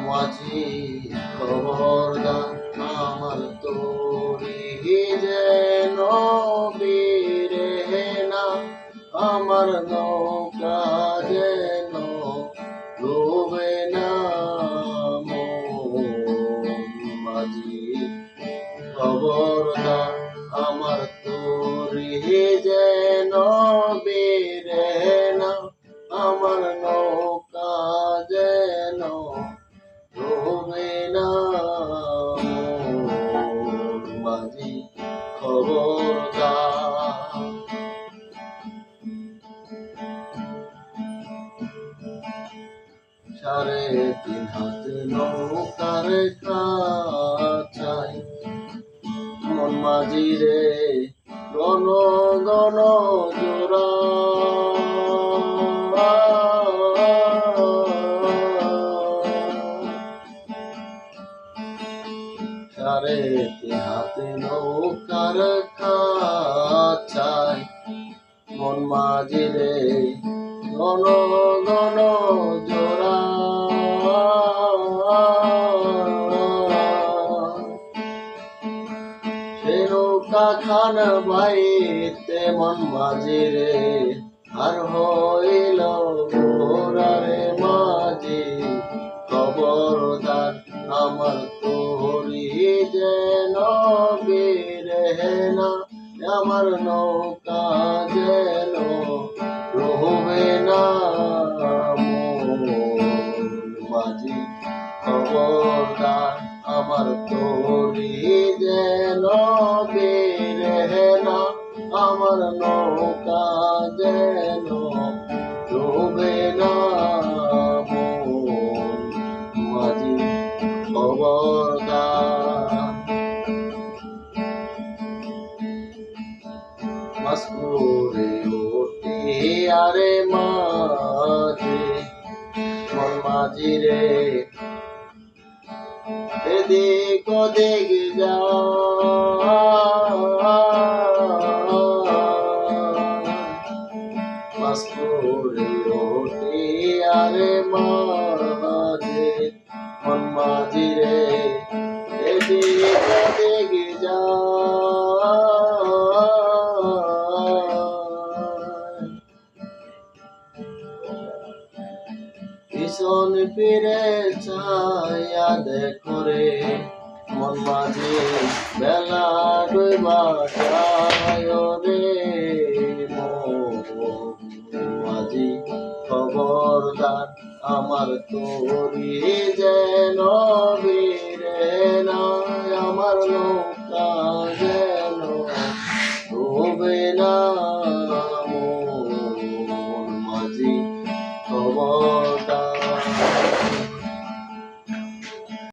মাঝি খবরদার আমার তোরি যেন বীরে না আমার নৌকা যেন ডুবে না মাঝি খবরদার আমার তোরি যেন বীরে না আমার নৌকা যেন ডুবে না মাঝি খবরদার। 3.5 হাত নৌকার কাছাই মন মাঝি রে গণ গণ জোড়া 3.5 হাত নৌকার কাছাই মন মাঝি রে গণ গণ জোড়া সে নৌকা খান বাইতে মন মাঝি রে আর হইল ঘোরারে মাঝি খবরদার আমার তোরি যেন বীরে না আমার নৌকা যেন ডুবে না মাঝি খবরদার আমার তোরি যেন বীরে না আমার নৌকা যেন ডুবে না মাঝি খবরদার। মাছ করে ওঠে আরে মাঝি মন মাঝি রে এদিক ওদিক যা মাছ করে ওঠে আরে মাঝি মন মাঝি রে এদিক ওদিক যা পিছন ফিরে চাইয়া দেখো রে মন মাঝি বেলা ডুবা যায় রে মাঝি খবরদার আমার তোরি যেন বীরে না আমার নৌকা যেন ডুবে না মাঝি খবরদার।